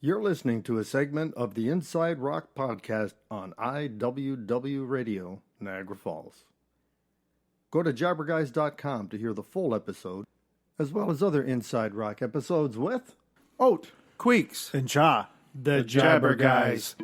You're listening to a segment of the Inside Rock podcast on IWW Radio, Niagara Falls. Go to jabberguys.com to hear the full episode, as well as other Inside Rock episodes with Oat, Queeks, and Ja, the Jabberguys.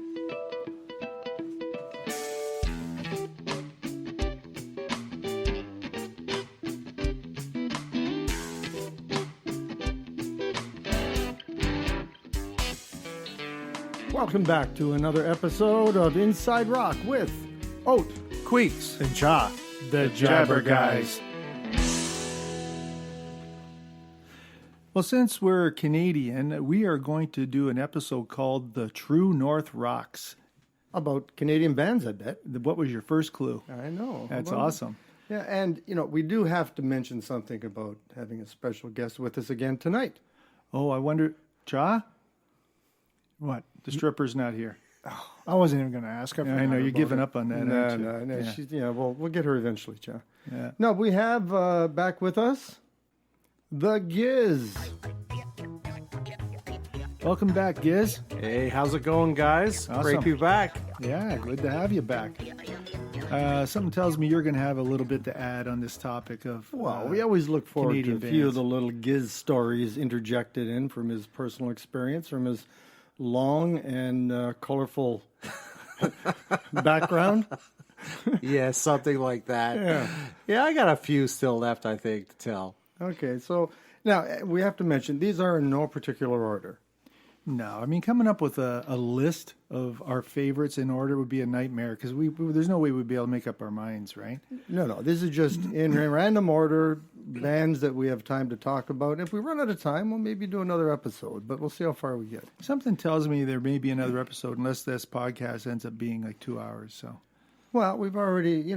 Welcome back to another episode of Inside Rock with Oat, Queeks, And Ja, the Jabberguys. Well, since we're Canadian, we are going to do an episode called The True North Rocks. about Canadian bands, I bet. What was your first clue? I know. That's Well, awesome. Yeah, and, we do have to mention something about having a special guest with us again tonight. Oh, I wonder, Ja? What? The stripper's not here. I wasn't even going to ask. I know you're giving up on that. aren't you? No. Yeah. She's, we'll get her eventually, Joe. Yeah. No, we have back with us the Giz. Welcome back, Giz. Hey, how's it going, guys? Awesome. Great to be back. Yeah, good to have you back. Something tells me you're going to have a little bit to add on this topic of. Well, we always look forward Canadian to a few of bands. the little Giz stories interjected in from his personal experience, from his long and colorful background. Yeah, something like that. Yeah. Yeah, I got a few still left, I think, to tell. Okay, so now we have to mention these are in no particular order. No, I mean, coming up with a list of our favorites in order would be a nightmare because there's no way we'd be able to make up our minds, right? No, this is just in random order, bands that we have time to talk about. If we run out of time, we'll maybe do another episode, but we'll see how far we get. Something tells me there may be another episode unless this podcast ends up being like 2 hours. So, Well, we've already,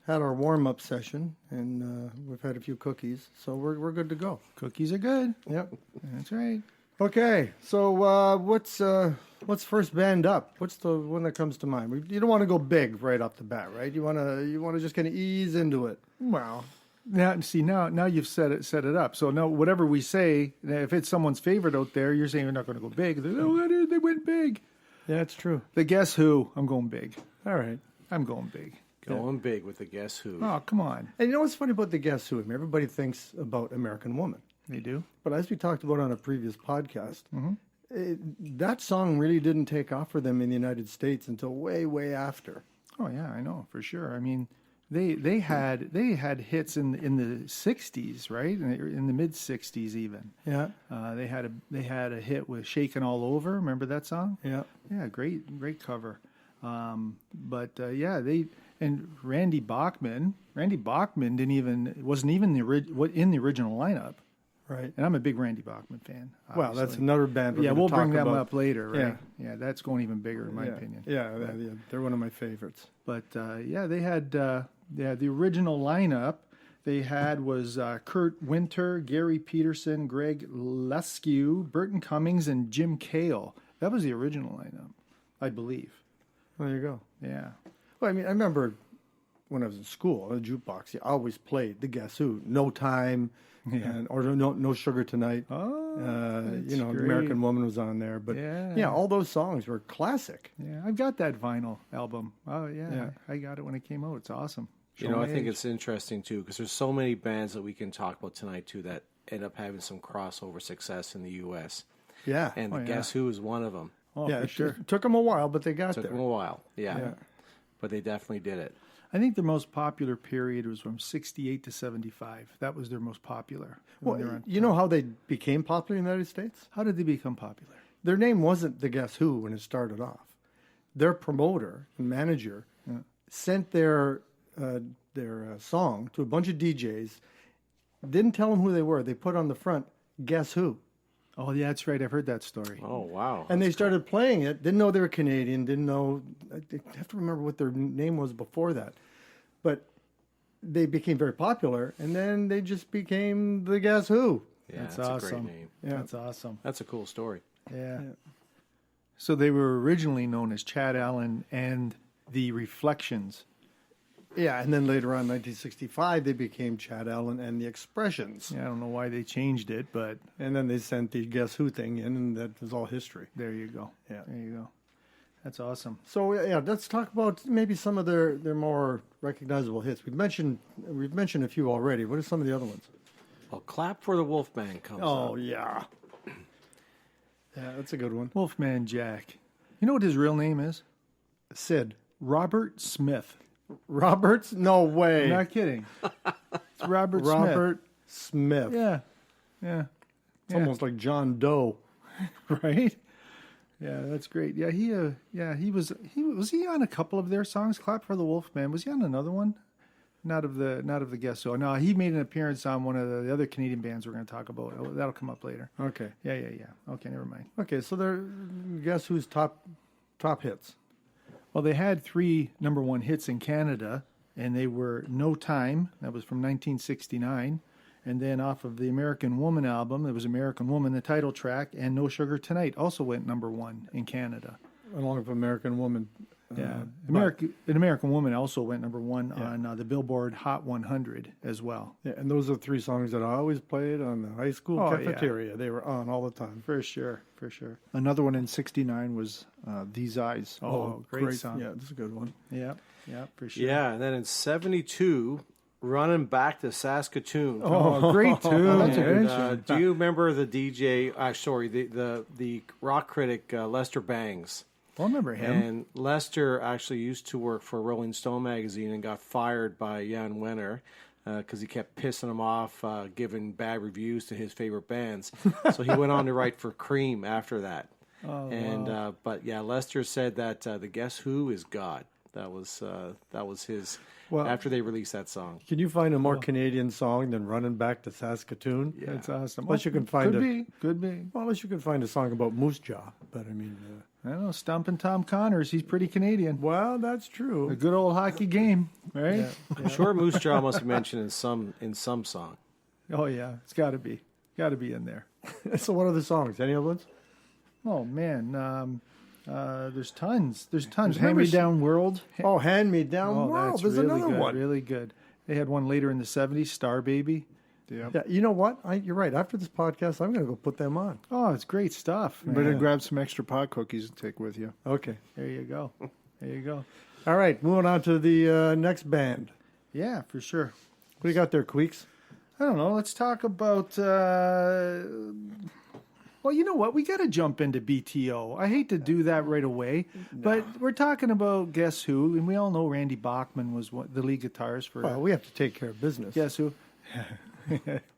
had our warm-up session, and we've had a few cookies, so we're good to go. cookies are good. Yep. That's right. Okay, so what's first band up? What's the one that comes to mind? You don't want to go big right off the bat, right? You want to just kind of ease into it. Well, now you've set it up. So now whatever we say, if it's someone's favorite out there, you're saying you're not going to go big. They went big. Yeah, it's true. The Guess Who? I'm going big. All right. I'm going big. Going big with the Guess Who. Oh, come on. And you know what's funny about the Guess Who? I mean, everybody thinks about American Woman. They do. But as we talked about on a previous podcast, that song really didn't take off for them in the United States until way, way after. Oh yeah, I know for sure. I mean, they had hits in the '60s, right? In the mid '60s even. Yeah. They had a hit with "Shakin' All Over." Remember that song? Yeah. Yeah, great cover. And Randy Bachman wasn't even in the original lineup. Right. And I'm a big Randy Bachman fan. Well, that's obviously. another band. Yeah, we'll bring them about. up later, right? Yeah. Yeah, that's going even bigger in my opinion. Yeah, they're one of my favorites. But they had the original lineup. They had was Kurt Winter, Gary Peterson, Greg Lescue, Burton Cummings, and Jim Cale. That was the original lineup, I believe. There you go. Yeah. Well, I mean, I remember when I was in school, on a jukebox, you always played the Guess Who, No Time, or No Sugar Tonight. Oh, that's great. American Woman was on there. But Yeah. all those songs were classic. Yeah, I've got that vinyl album. Oh yeah, I got it when it came out. It's awesome. I think it's interesting, too, because there's so many bands that we can talk about tonight, too, that end up having some crossover success in the U.S. Yeah. And the Guess Who is one of them. Oh, yeah, for sure. It took them a while, but they got Took there. them a while, Yeah. But they definitely did it. I think their most popular period was from '68 to '75. That was their most popular. when they were Well, on- you know how they became popular in the United States? How did they become popular? Their name wasn't the Guess Who when it started off. Their promoter and manager sent their song to a bunch of DJs, didn't tell them who they were. They put on the front, Guess Who? Oh, yeah, that's right. I've heard that story. Oh, wow. And they started playing it, didn't know they were Canadian, didn't know, I have to remember what their name was before that. But they became very popular, and then they just became the Guess Who. Yeah, That's that's a awesome. great name. Yeah. That's awesome. That's a cool story. Yeah. So they were originally known as Chad Allen and the Reflections. Yeah, and then later on, 1965, they became Chad Allen and the Expressions. Yeah, I don't know why they changed it, but And then they sent the Guess Who thing in, and that was all history. there you go. Yeah. There you go. That's awesome. So yeah, let's talk about maybe some of their more recognizable hits. We've mentioned a few already. What are some of the other ones? Well, Clap for the Wolfman comes up. Yeah. Yeah, that's a good one. Wolfman Jack. You know what his real name is? Sid. Robert Smith. Roberts? No way. I'm not kidding. It's Robert Smith. Robert Smith. Yeah. Yeah. It's almost like John Doe. Right? Yeah, that's great. Yeah, he was he on a couple of their songs? Clap for the Wolfman. Was he on another one? Not of the Guess Who. No, he made an appearance on one of the other Canadian bands we're going to talk about. That'll come up later. Okay. Yeah. Okay, never mind. Okay, so they're Guess Who's top hits. Well, they had 3 number 1 hits in Canada, and they were No Time, that was from 1969, and then off of the American Woman album, it was American Woman, the title track, and No Sugar Tonight also went number 1 in Canada. Along with American Woman. Yeah, American Woman also went number 1 on the Billboard Hot 100 as well. Yeah, and those are 3 songs that I always played on the high school cafeteria. Yeah. They were on all the time. For sure. Another one in '69 was These Eyes. Oh, great song. Yeah, that's a good one. Yeah, for sure. Yeah, and then in 72, Running Back to Saskatoon. Oh, great tune. And, man. do you remember the DJ, the rock critic Lester Bangs? I remember him. And Lester actually used to work for Rolling Stone magazine and got fired by Jan Wenner because he kept pissing him off, giving bad reviews to his favorite bands. So he went on to write for Cream after that. But yeah, Lester said that the Guess Who is God. That was his. Well, after they released that song. Can you find a more Canadian song than "Running Back to Saskatoon"? Yeah. That's awesome. Unless you can find could be. Well, unless you can find a song about Moose Jaw, but I mean. I don't know, Stompin' Tom Connors, he's pretty Canadian. Well, that's true. A good old hockey game, right? Yeah. I'm sure Moose Jaw must be mentioned in some song. Oh yeah, it's got to be in there. So, what are the songs? Any other ones? Oh man, there's tons. There's Hand Me Down World. Oh, Hand Me Down World. That's There's really another good, one. Really good. They had one later in the '70s, Star Baby. Yeah, you know what? You're right. After this podcast, I'm going to go put them on. Oh, it's great stuff. You better grab some extra pot cookies and take with you. Okay. There you go. All right, moving on to the next band. Yeah, for sure. What do you got there, Queeks? I don't know. Let's talk about. Well, you know what? We got to jump into BTO. I hate to do that right away, but we're talking about Guess Who, and we all know Randy Bachman was the lead guitarist for. Well, we have to take care of business. Guess Who?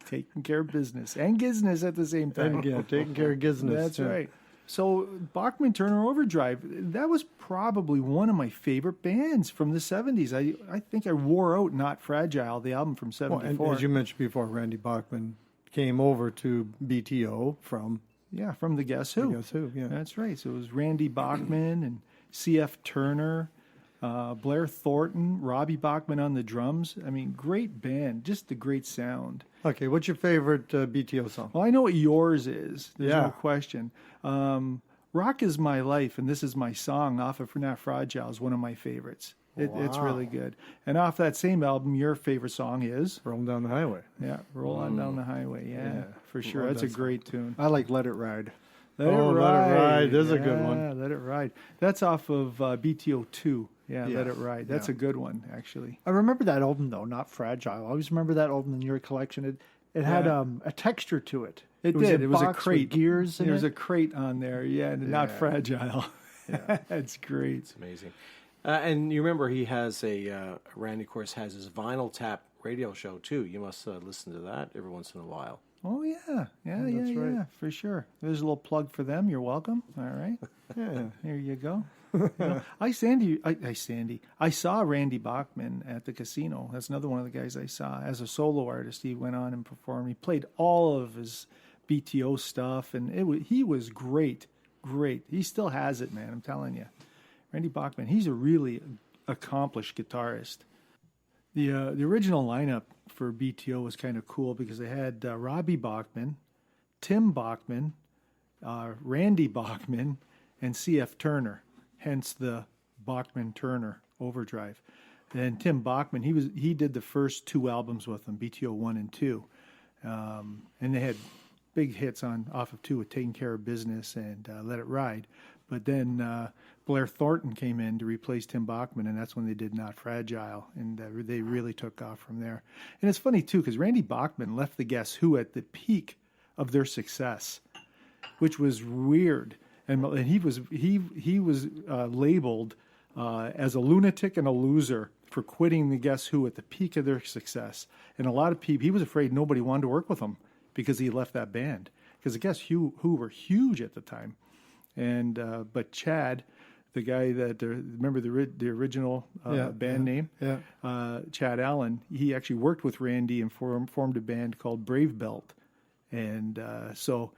Taking care of business and business at the same time. And, yeah, taking care of business. That's right. So Bachman Turner Overdrive, that was probably one of my favorite bands from the 70s. I think I wore out Not Fragile, the album from Well, 74. and as you mentioned before, Randy Bachman came over to BTO from the Guess Who. Guess Who, yeah. That's right. So it was Randy Bachman and C.F. Turner, Blair Thornton, Robbie Bachman on the drums. I mean, great band, just a great sound. Okay, what's your favorite BTO song? Well, I know what yours is. There's Yeah. no question. Rock is My Life, and This Is My Song off of Not Fragile is one of my favorites. It's really good. And off that same album, your favorite song is? Rolling Down the Highway. Yeah, Roll On Down the Highway. Yeah, for sure. Love That's a that great tune. I like Let It Ride. Let It Ride. There's a good one. Yeah, Let It Ride. That's off of BTO 2. Yeah, Yeah. Let It Ride. That's a good one, actually. I remember that album though, Not Fragile. I always remember that album in your collection. It had a texture to it. It was did. a It was a box with crate. gears in There was it. a crate on there. Yeah, and Not Fragile. That's great. It's amazing. And you remember he has Randy, of course, has his Vinyl Tap radio show, too. You must listen to that every once in a while. Oh, yeah. Yeah, right. for sure. There's a little plug for them. You're welcome. All right. Yeah. There you go. I saw Randy Bachman at the casino. That's another one of the guys I saw. As a solo artist, he went on and performed. He played all of his BTO stuff, and he was great. He still has it, man. I'm telling you. Randy Bachman, he's a really accomplished guitarist. The original lineup for BTO was kind of cool because they had Robbie Bachman, Tim Bachman, Randy Bachman, and C.F. Turner, hence the Bachman-Turner Overdrive. then Tim Bachman, he did the first 2 albums with them, BTO 1 and 2. And they had big hits off of 2 with Taking Care of Business and Let It Ride. But then Blair Thornton came in to replace Tim Bachman, and that's when they did Not Fragile, and they really took off from there. And it's funny, too, because Randy Bachman left the Guess Who at the peak of their success, which was weird. And he was labeled as a lunatic and a loser for quitting the Guess Who at the peak of their success. And a lot of people, he was afraid nobody wanted to work with him because he left that band. Because the Guess Who were huge at the time. And but Chad, the guy that remember the original band name, Chad Allen, he actually worked with Randy and formed a band called Brave Belt. And so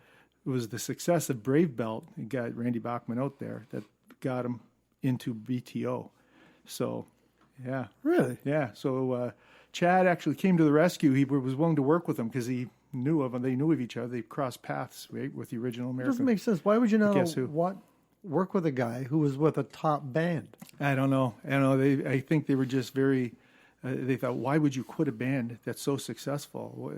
it was the success of Brave Belt that got Randy Bachman out there that got him into BTO. So, yeah. Really? Yeah. So Chad actually came to the rescue. He was willing to work with him because he knew of him. They knew of each other. They crossed paths, right, with the original American. It doesn't make sense. Why would you not Guess Who? work with a guy who was with a top band? I don't know. I think they were just very... they thought, why would you quit a band that's so successful?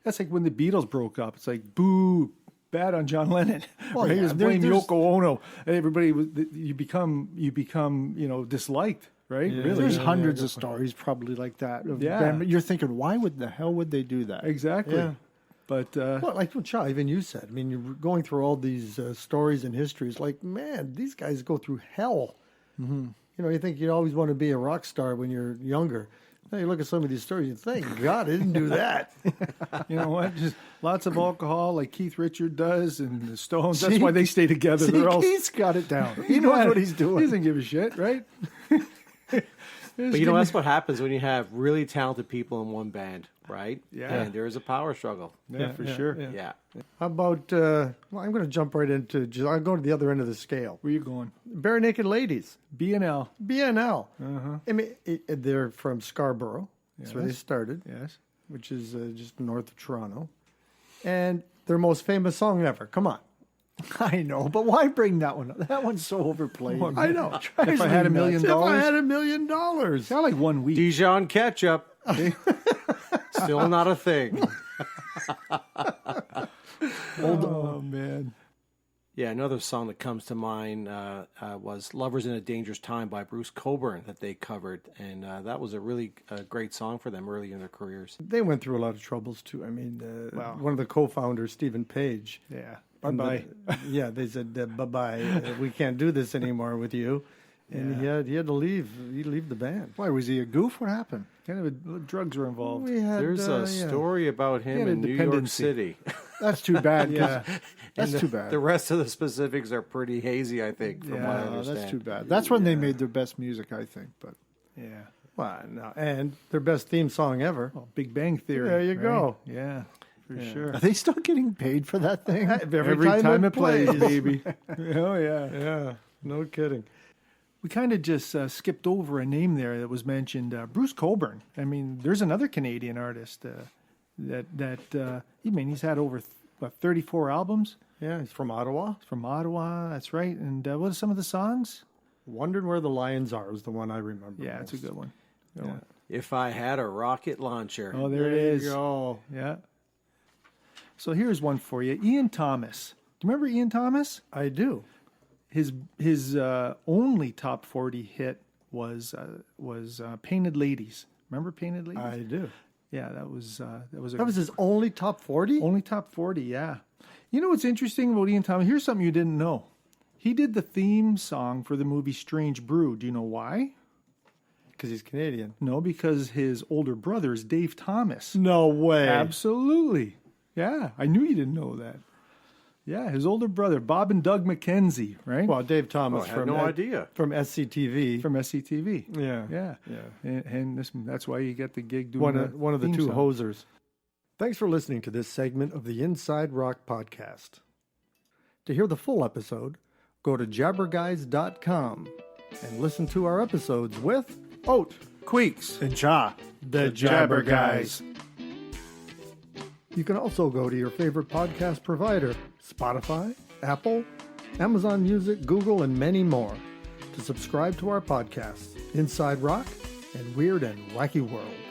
That's like when the Beatles broke up. It's like, boo, bad on John Lennon. Well, right? yeah, Just blame Yoko Ono. Everybody, you become disliked, right? Yeah. Really, There's hundreds of stories probably like that. But you're thinking, why would they do that? Exactly. Yeah. But Well, like what Cha, even you said. I mean, you're going through all these stories and histories. Like, man, these guys go through hell. Mm-hmm. You know, you think you always want to be a rock star when you're younger. Now you look at some of these stories, you think, God, I didn't do that. you know what? Just lots of alcohol, like Keith Richards does, and the Stones. That's why they stay together. They're all... Keith's got it down. He knows what he's doing. He doesn't give a shit, right? But you know, that's what happens when you have really talented people in one band, right? Yeah. And there is a power struggle. Yeah, for sure. Yeah. How about, well, I'm going to jump right into, I'll go to the other end of the scale. Where you going? Bare Naked Ladies. B&L. BNL. Uh-huh. I mean, they're from Scarborough. That's where they started. Yes. Which is just north of Toronto. And their most famous song ever. Come on. I know, but why bring that one up? That one's so overplayed. I know. If I had $1 million. If I had $1 million. Not like 1 week. Dijon ketchup. Still not a thing. Oh, man. Yeah, another song that comes to mind was Lovers in a Dangerous Time by Bruce Cockburn that they covered. And that was a really great song for them early in their careers. They went through a lot of troubles, too. I mean, one of the co-founders, Stephen Page. Yeah. Bye-bye. They said, bye-bye. We can't do this anymore with you. And he had to leave. He'd leave the band. Why, was he a goof? What happened? Kind of drugs were involved. There's a story about him in New York City. That's too bad. Yeah. That's too bad. The rest of the specifics are pretty hazy, I think, from what I understand. That's too bad. That's when they made their best music, I think. But Yeah. Well, no. And their best theme song ever. Well, Big Bang Theory. There you right? go. Yeah, for sure. are they still getting paid for that thing? Every time it plays, baby. Oh, yeah. Yeah, no kidding. We kind of just skipped over a name there that was mentioned, Bruce Cockburn. I mean, there's another Canadian artist he's had over 34 albums. Yeah, he's from Ottawa. From Ottawa, that's right. And what are some of the songs? Wondered Where the Lions Are was the one I remember. Yeah, most. it's a good one. Yeah. If I Had a Rocket Launcher. Oh, there it is. You go. Yeah. So here's one for you. Ian Thomas. Do you remember Ian Thomas? I do. His only top 40 hit was Painted Ladies. Remember Painted Ladies? I do. Yeah, that was his only top 40? Only top 40, yeah. You know what's interesting about Ian Thomas? Here's something you didn't know. He did the theme song for the movie Strange Brew. Do you know why? Because he's Canadian. No, because his older brother is Dave Thomas. No way. Absolutely. Yeah, I knew you didn't know that. Yeah, his older brother, Bob and Doug McKenzie, right? Well, Dave Thomas I had no idea. From SCTV. From SCTV. Yeah. Yeah. And that's why you get the gig doing one of the two song. hosers. Thanks for listening to this segment of the Inside Rock podcast. To hear the full episode, go to jabberguys.com and listen to our episodes with Oat, Queeks, and Cha, the Jabberguys. You can also go to your favorite podcast provider, Spotify, Apple, Amazon Music, Google, and many more, to subscribe to our podcasts, Inside Rock in weird and wacky worlds.